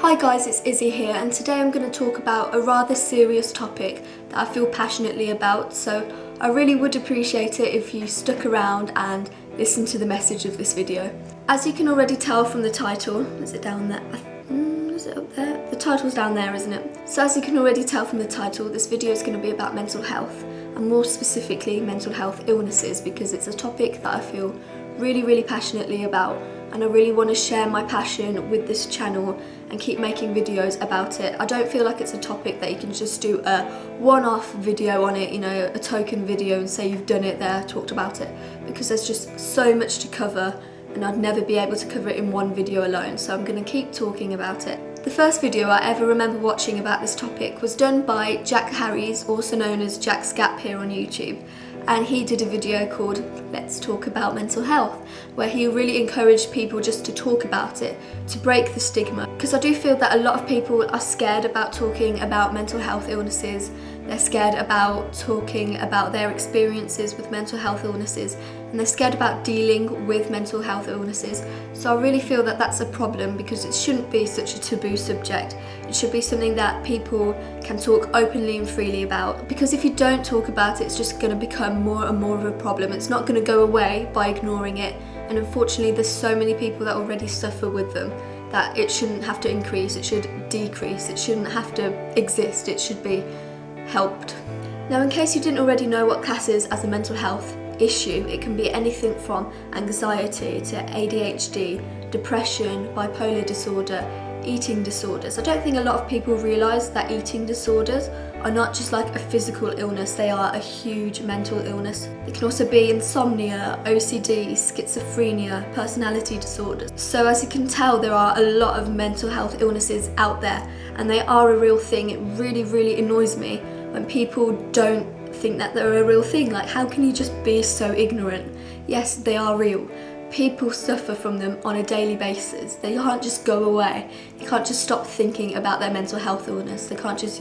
Hi guys, it's Izzy here, and today I'm going to talk about a rather serious topic that I feel passionately about, so I really would appreciate it if you stuck around and listened to the message of this video. As you can already tell from the title, is it down there? Is it up there? The title's down there, isn't it? So as you can already tell from the title, this video is going to be about mental health, and more specifically mental health illnesses, because it's a topic that I feel really passionately about, and I really want to share my passion with this channel and keep making videos about it. I don't feel like it's a topic that you can just do a one-off video on it, you know, a token video and say you've done it there, talked about it, because there's just so much to cover and I'd never be able to cover it in one video alone, so I'm going to keep talking about it. The first video I ever remember watching about this topic was done by Jack Harries, also known as Jack's Gap here on YouTube, and he did a video called Let's Talk About Mental Health, where he really encouraged people just to talk about it, to break the stigma, because I do feel that a lot of people are scared about talking about mental health illnesses. They're scared about talking about their experiences with mental health illnesses, and they're scared about dealing with mental health illnesses. So I really feel that that's a problem, because it shouldn't be such a taboo subject. It should be something that people can talk openly and freely about, because if you don't talk about it, it's just going to become more and more of a problem. It's not going to go away by ignoring it, and unfortunately there's so many people that already suffer with them that it shouldn't have to increase, it should decrease, it shouldn't have to exist, it should be helped. Now, in case you didn't already know what classes as a mental health issue, it can be anything from anxiety to ADHD, depression, bipolar disorder, eating disorders. I don't think a lot of people realise that eating disorders are not just like a physical illness, they are a huge mental illness. It can also be insomnia, OCD, schizophrenia, personality disorders. So as you can tell, there are a lot of mental health illnesses out there, and they are a real thing. It really annoys me when people don't think that they're a real thing. Like, how can you just be so ignorant? Yes, they are real. People suffer from them on a daily basis. They can't just go away. You can't just stop thinking about their mental health illness. They can't just,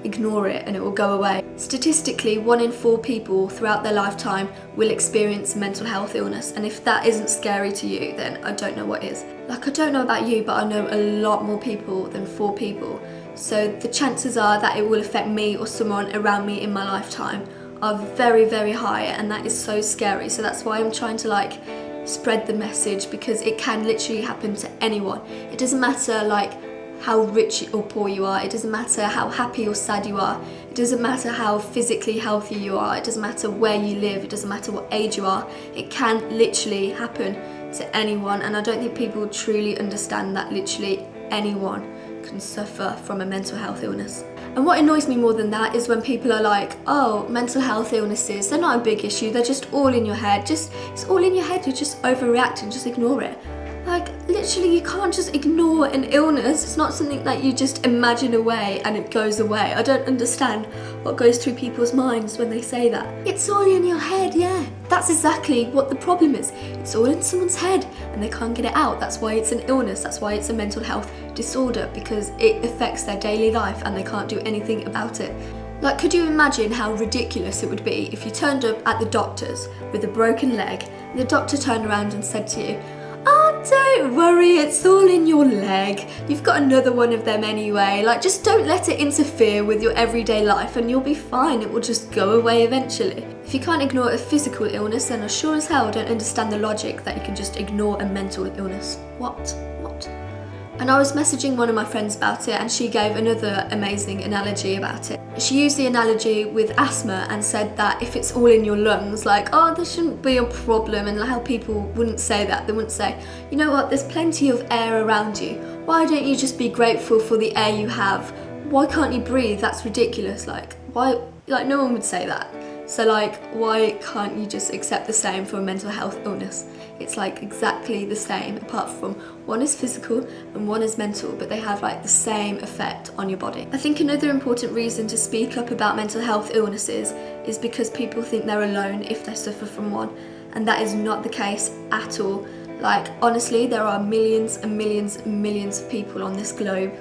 ignore it and it will go away. Statistically, 1 in 4 people throughout their lifetime will experience mental health illness, and if that isn't scary to you, then I don't know what is. Like, I don't know about you, but I know a lot more people than 4 people. So the chances are that it will affect me or someone around me in my lifetime are very high, and that is so scary. So that's why I'm trying to spread the message, because it can literally happen to anyone. It doesn't matter how rich or poor you are, it doesn't matter how happy or sad you are, it doesn't matter how physically healthy you are, it doesn't matter where you live, it doesn't matter what age you are. It can literally happen to anyone, and I don't think people truly understand that literally anyone can suffer from a mental health illness. And what annoys me more than that is when people are like, oh, mental health illnesses, they're not a big issue, they're just all in your head. It's all in your head, you're just overreacting, just ignore it. Like, literally, you can't just ignore an illness. It's not something that you just imagine away and it goes away. I don't understand what goes through people's minds when they say that. It's all in your head, yeah. That's exactly what the problem is. It's all in someone's head and they can't get it out. That's why it's an illness. That's why it's a mental health disorder, because it affects their daily life and they can't do anything about it. Like, could you imagine how ridiculous it would be if you turned up at the doctor's with a broken leg and the doctor turned around and said to you, oh, don't worry, it's all in your leg. You've got another one of them anyway. Like, just don't let it interfere with your everyday life and you'll be fine. It will just go away eventually. If you can't ignore a physical illness, then I sure as hell don't understand the logic that you can just ignore a mental illness. What? And I was messaging one of my friends about it, and she gave another amazing analogy about it. She used the analogy with asthma and said that if it's all in your lungs, like, oh, there shouldn't be a problem, and how people wouldn't say that. They wouldn't say, you know what, there's plenty of air around you. Why don't you just be grateful for the air you have? Why can't you breathe? That's ridiculous. Why? No one would say that. So why can't you just accept the same for a mental health illness? It's exactly the same, apart from one is physical and one is mental, but they have the same effect on your body. I think another important reason to speak up about mental health illnesses is because people think they're alone if they suffer from one, and that is not the case at all. Honestly, there are millions and millions and millions of people on this globe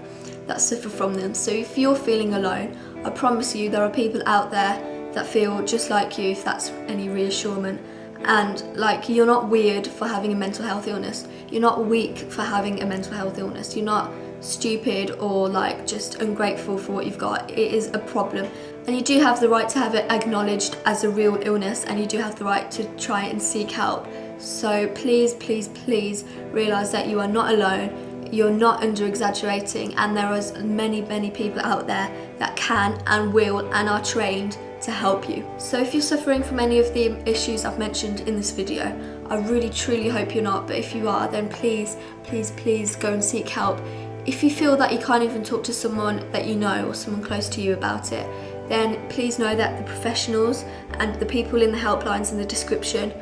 that suffer from them. So if you're feeling alone, I promise you there are people out there that feel just like you, if that's any reassurance. And you're not weird for having a mental health illness. You're not weak for having a mental health illness. You're not stupid or like just ungrateful for what you've got. It is a problem, and you do have the right to have it acknowledged as a real illness, and you do have the right to try and seek help. So please, please, please realise that you are not alone, you're not under exaggerating, and there are many, many people out there that can and will and are trained to help you. So if you're suffering from any of the issues I've mentioned in this video, I really truly hope you're not, but if you are, then please, please, please go and seek help. If you feel that you can't even talk to someone that you know or someone close to you about it, then please know that the professionals and the people in the helplines in the description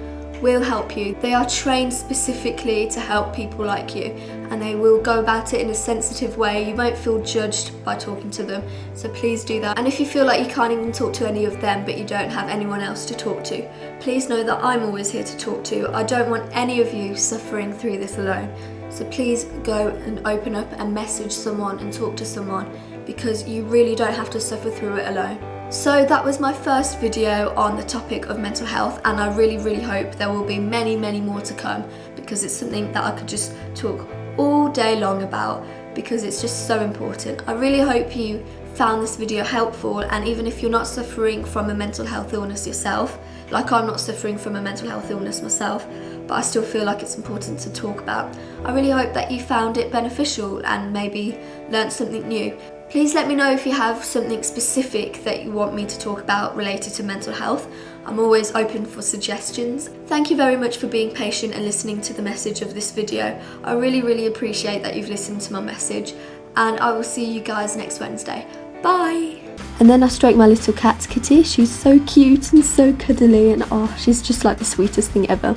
will help you. They are trained specifically to help people like you, and they will go about it in a sensitive way. You won't feel judged by talking to them, so please do that. And if you feel like you can't even talk to any of them but you don't have anyone else to talk to, please know that I'm always here to talk to. I don't want any of you suffering through this alone. So please go and open up and message someone and talk to someone, because you really don't have to suffer through it alone. So that was my first video on the topic of mental health, and I really, really hope there will be many, many more to come, because it's something that I could just talk all day long about, because it's just so important. I really hope you found this video helpful, and even if you're not suffering from a mental health illness yourself, like I'm not suffering from a mental health illness myself, but I still feel like it's important to talk about. I really hope that you found it beneficial and maybe learnt something new. Please let me know if you have something specific that you want me to talk about related to mental health. I'm always open for suggestions. Thank you very much for being patient and listening to the message of this video. I really, really appreciate that you've listened to my message, and I will see you guys next Wednesday. Bye! And then I stroked my little cat, Kitty. She's so cute and so cuddly, and oh, she's just like the sweetest thing ever.